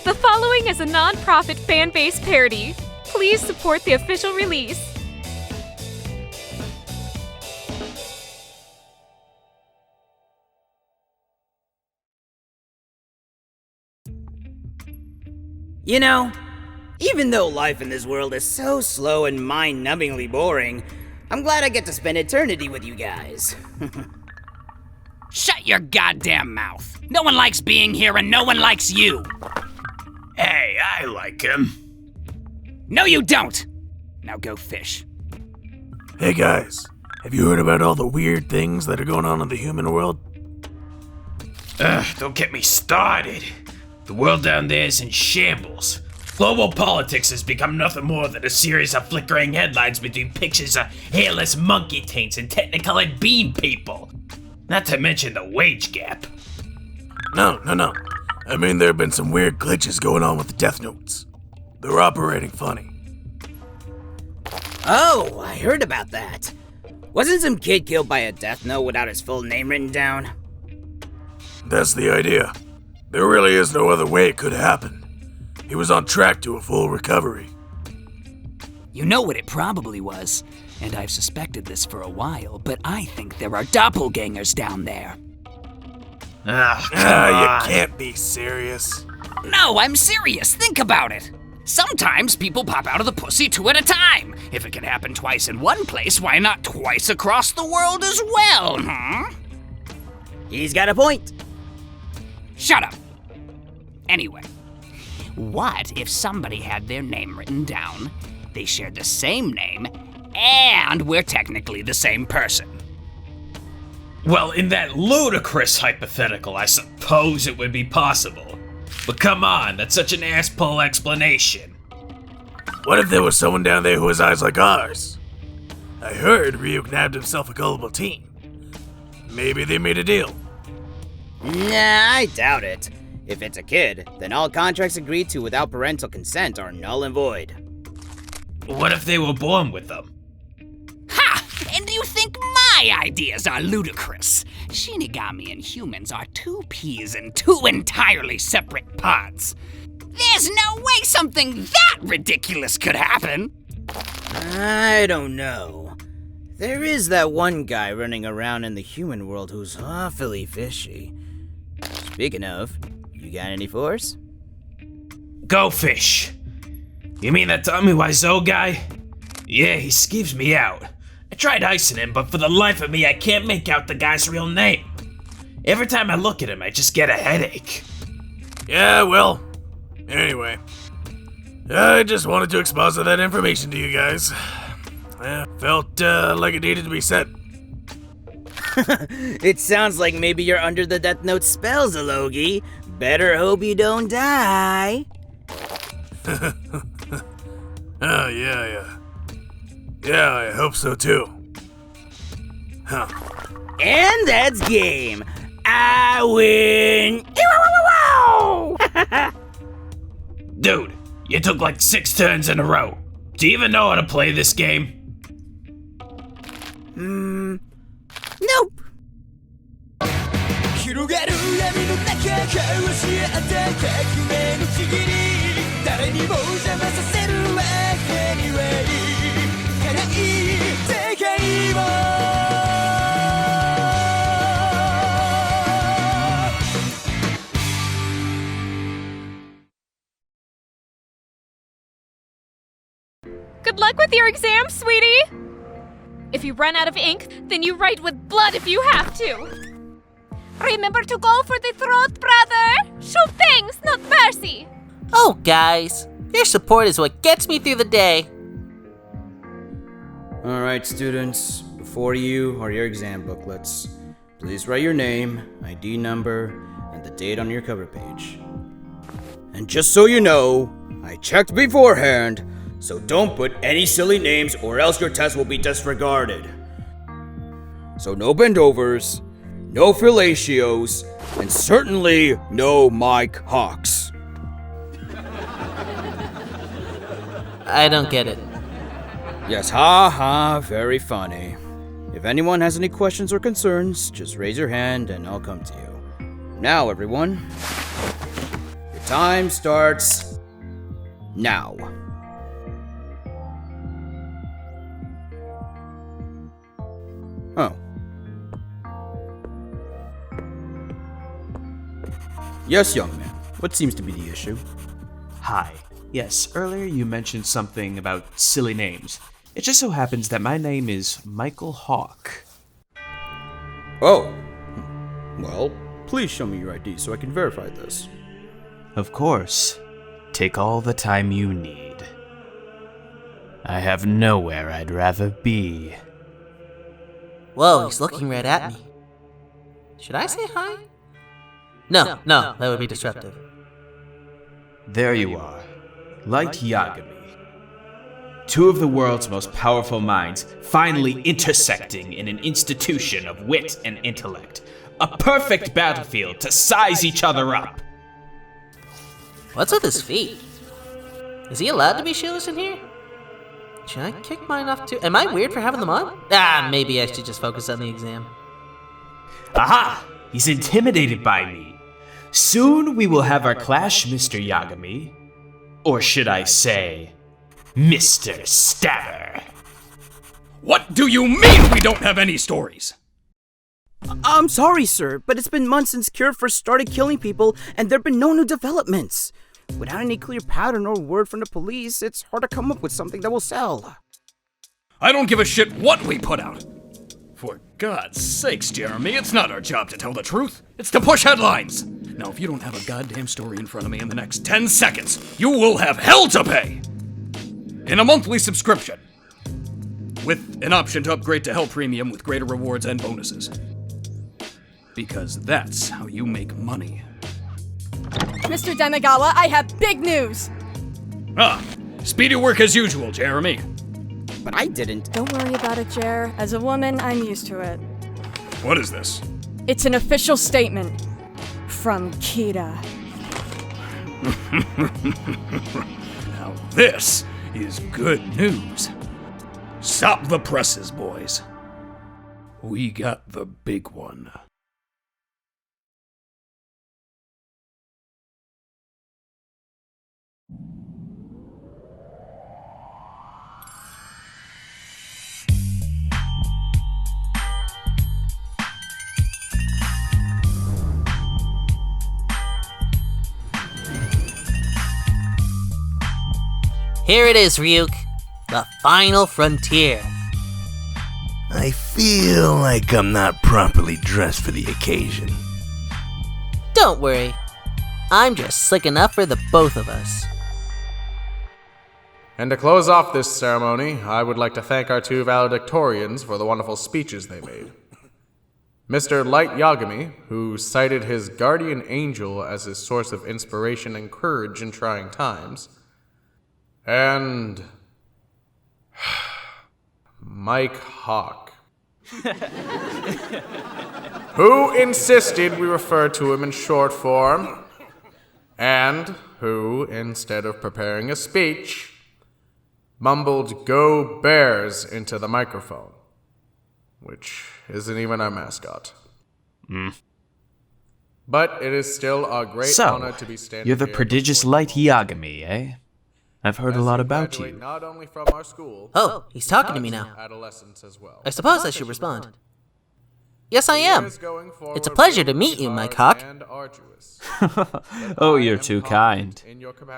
The following is a non-profit fan-based parody. Please support the official release. You know, even though life in this world is so slow and mind-numbingly boring, I'm glad I get to spend eternity with you guys. Shut your goddamn mouth. No one likes being here and no one likes you. Hey, I like him. No, you don't. Now go fish. Hey guys, have you heard about all the weird things that are going on in the human world? Don't get me started. The world down there is in shambles. Global politics has become nothing more than a series of flickering headlines between pictures of hairless monkey taints and technicolored bean people. Not to mention the wage gap. No. I mean, there have been some weird glitches going on with the Death Notes. They're operating funny. Oh, I heard about that. Wasn't some kid killed by a death note without his full name written down? That's the idea. There really is no other way it could happen. He was on track to a full recovery. You know what it probably was, and I've suspected this for a while, but I think there are doppelgangers down there. Come on. You can't be serious. No, I'm serious. Think about it. Sometimes people pop out of the pussy two at a time. If it can happen twice in one place, why not twice across the world as well, huh? He's got a point. Shut up. Anyway, what if somebody had their name written down, they shared the same name, and we're technically the same person? Well, in that ludicrous hypothetical, I suppose it would be possible. But come on, that's such an ass-pull explanation. What if there was someone down there who has eyes like ours? I heard Ryuk nabbed himself a gullible teen. Maybe they made a deal. Nah, I doubt it. If it's a kid, then all contracts agreed to without parental consent are null and void. What if they were born with them? Ha! And do you think my ideas are ludicrous? Shinigami and humans are two peas in two entirely separate pods. There's no way something that ridiculous could happen. I don't know. There is that one guy running around in the human world who's awfully fishy. Speaking of, you got any for us? Go fish. You mean that Tommy Wiseau guy? Yeah, he skeeves me out. I tried icing him, but for the life of me, I can't make out the guy's real name. Every time I look at him, I just get a headache. Yeah, well, anyway. I just wanted to expose that information to you guys. Felt like it needed to be said. It sounds like maybe you're under the Death Note spell, Zellogi. Better hope you don't die. Oh, yeah. Yeah, I hope so too. Huh. And that's game. I win. Dude, you took like 6 turns in a row. Do you even know how to play this game? Nope. 広がる闇の中交わし合った革命のちぎり誰にも邪魔させるわけにはいかない世界を Good luck with your exam, sweetie! If you run out of ink, then you write with blood if you have to. Remember to go for the throat, brother! Show things, not mercy! Oh, guys, your support is what gets me through the day. Alright, students, before you are your exam booklets. Please write your name, ID number, and the date on your cover page. And just so you know, I checked beforehand, so don't put any silly names or else your test will be disregarded. So no bendovers, no fellatios, and certainly no Mike Hawks. I don't get it. Yes, ha, very funny. If anyone has any questions or concerns, just raise your hand and I'll come to you. Now, everyone, your time starts now. Oh. Yes, young man. What seems to be the issue? Hi. Yes, earlier you mentioned something about silly names. It just so happens that my name is Michael Hawk. Oh. Well, please show me your ID so I can verify this. Of course. Take all the time you need. I have nowhere I'd rather be. Whoa, he's looking right at me. Should I say hi? No, that would be disruptive. There you are. Light Yagami. Two of the world's most powerful minds finally intersecting in an institution of wit and intellect. A perfect battlefield to size each other up. What's with his feet? Is he allowed to be shoeless in here? Should I kick mine off too? Am I weird for having them on? Maybe I should just focus on the exam. Aha! He's intimidated by me. Soon we will have our clash, Mr. Yagami. Or should I say, Mr. Stabber. What do you mean we don't have any stories? I'm sorry, sir, but it's been months since Cure first started killing people, and there have been no new developments. Without any clear pattern or word from the police, it's hard to come up with something that will sell. I don't give a shit what we put out. For God's sakes, Jeremy, it's not our job to tell the truth. It's to push headlines. Now, if you don't have a goddamn story in front of me in the next 10 seconds, you will have hell to pay! In a monthly subscription. With an option to upgrade to Hell Premium with greater rewards and bonuses. Because that's how you make money. Mr. Demegawa, I have big news! Speedy work as usual, Jeremy. But I didn't. Don't worry about it, Jer. As a woman, I'm used to it. What is this? It's an official statement. From Kira. Now this is good news. Stop the presses, boys. We got the big one. Here it is, Ryuk. The final frontier. I feel like I'm not properly dressed for the occasion. Don't worry. I'm just slick enough for the both of us. And to close off this ceremony, I would like to thank our two valedictorians for the wonderful speeches they made. Mr. Light Yagami, who cited his guardian angel as his source of inspiration and courage in trying times, and Mike Hawk, who insisted we refer to him in short form, and who, instead of preparing a speech, mumbled "Go Bears" into the microphone, which isn't even our mascot. But it is still a great honor to be standing you're the here prodigious before Light Yagami, eh? I've heard a lot about graduate you. Not only from our school, Oh, he's talking to me now. adolescents as well. I suppose I should respond. Yes, I am. It's a pleasure to meet you, Mike Hawk. Oh, you're too kind.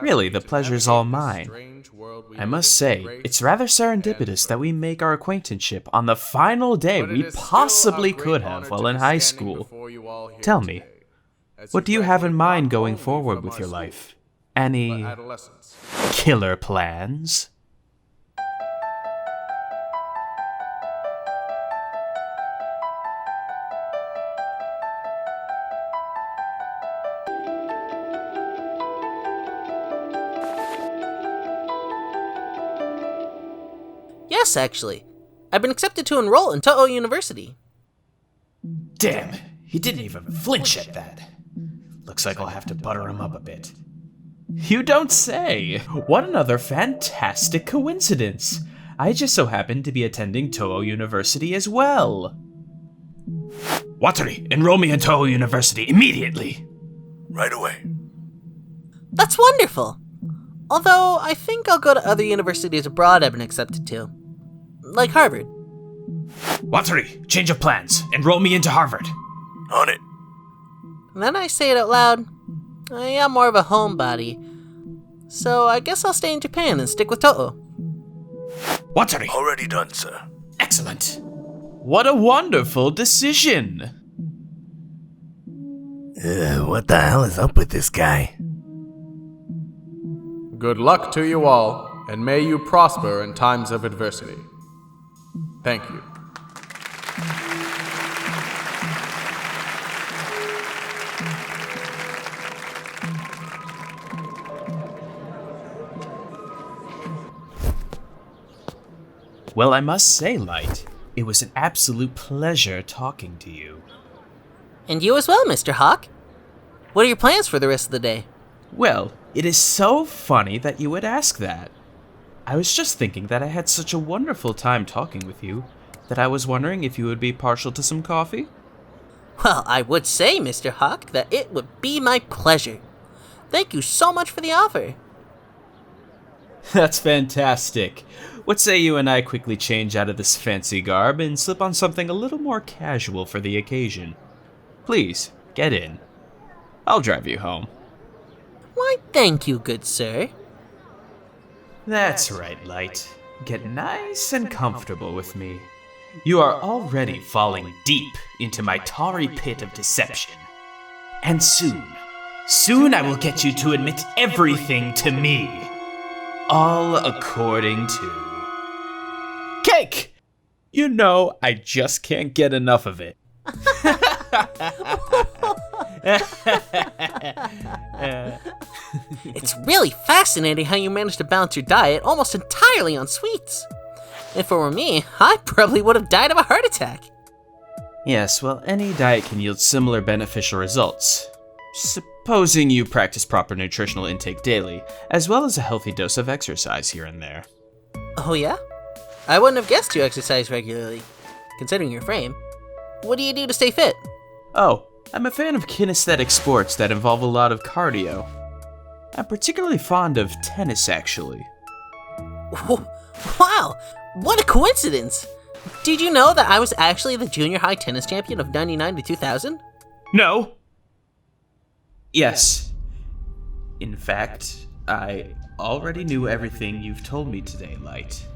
Really, the pleasure's all mine. I must say, it's rather serendipitous that we make our acquaintanceship on the final day we possibly could have while in high school. Tell me, what do you have in mind going forward with your life? Any killer plans? Yes, actually. I've been accepted to enroll in Toho University. Damn, he didn't even flinch at that. Looks like I'll have to butter him up a bit. You don't say! What another fantastic coincidence! I just so happen to be attending Toho University as well. Watari, enroll me in Toho University immediately! Right away. That's wonderful! Although, I think I'll go to other universities abroad I've been accepted to. Like Harvard. Watari, change of plans. Enroll me into Harvard. On it. And then I say it out loud. I am more of a homebody. So I guess I'll stay in Japan and stick with Toho. Watari! Already done, sir. Excellent. What a wonderful decision! What the hell is up with this guy? Good luck to you all, and may you prosper in times of adversity. Thank you. Well, I must say, Light, it was an absolute pleasure talking to you. And you as well, Mr. Hawk. What are your plans for the rest of the day? Well, it is so funny that you would ask that. I was just thinking that I had such a wonderful time talking with you that I was wondering if you would be partial to some coffee? Well, I would say, Mr. Hawk, that it would be my pleasure. Thank you so much for the offer. That's fantastic. What say you and I quickly change out of this fancy garb and slip on something a little more casual for the occasion? Please, get in. I'll drive you home. Why, thank you, good sir. That's right, Light. Get nice and comfortable with me. You are already falling deep into my tarry pit of deception. And soon I will get you to admit everything to me. All according to... cake! You know, I just can't get enough of it. It's really fascinating how you managed to balance your diet almost entirely on sweets. If it were me, I probably would have died of a heart attack. Yes, well, any diet can yield similar beneficial results. Supposing you practice proper nutritional intake daily, as well as a healthy dose of exercise here and there. Oh yeah? I wouldn't have guessed you exercise regularly, considering your frame. What do you do to stay fit? Oh, I'm a fan of kinesthetic sports that involve a lot of cardio. I'm particularly fond of tennis, actually. Wow, what a coincidence! Did you know that I was actually the junior high tennis champion of 99 to 2000? No! Yes. In fact, I already knew everything you've told me today, Light.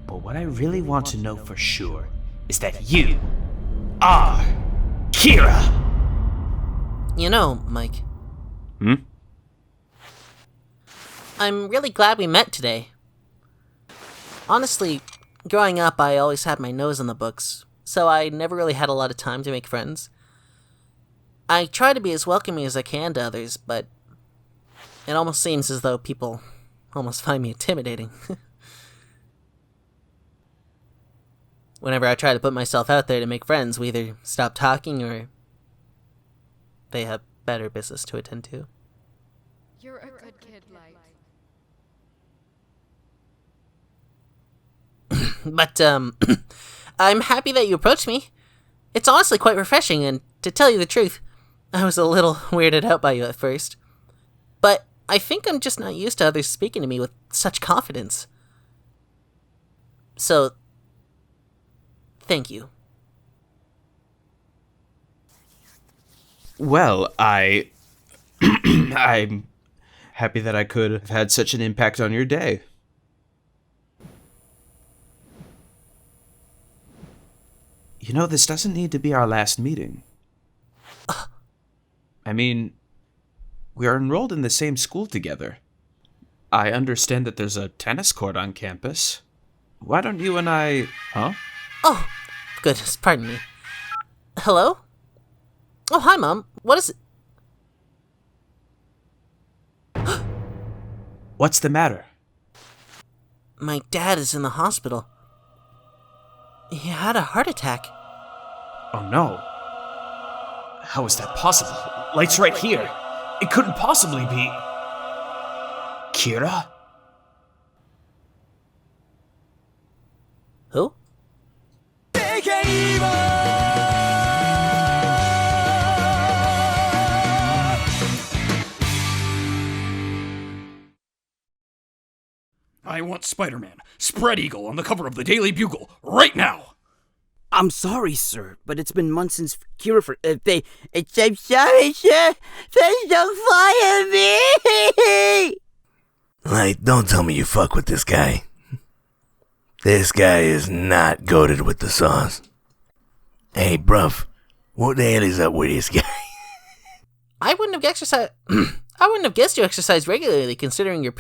But what I really want to know for sure is that you are Kira! You know, Mike. Hmm? I'm really glad we met today. Honestly, growing up, I always had my nose in the books, so I never really had a lot of time to make friends. I try to be as welcoming as I can to others, but it almost seems as though people almost find me intimidating. Whenever I try to put myself out there to make friends, we either stop talking or they have better business to attend to. You're a good kid, Light. But, I'm happy that you approached me. It's honestly quite refreshing, and to tell you the truth, I was a little weirded out by you at first. But I think I'm just not used to others speaking to me with such confidence. So, thank you. Well, I'm happy that I could have had such an impact on your day. You know, this doesn't need to be our last meeting. I mean, we are enrolled in the same school together. I understand that there's a tennis court on campus. Why don't you and I... Huh? Oh, goodness, pardon me. Hello? Oh, hi, Mom. What is it? What's the matter? My dad is in the hospital. He had a heart attack. Oh no. How is that possible? Light's right here. It couldn't possibly be... Kira? Who? I want Spider-Man, Spread Eagle on the cover of the Daily Bugle, right now! I'm sorry, sir, but it's been months since cure for I'm sorry, sir. Please don't fire me. Like, don't tell me you fuck with this guy. This guy is not goated with the sauce. Hey, bruv, what the hell is up with this guy? I wouldn't have exercised. I wouldn't have guessed you exercise regularly, considering your.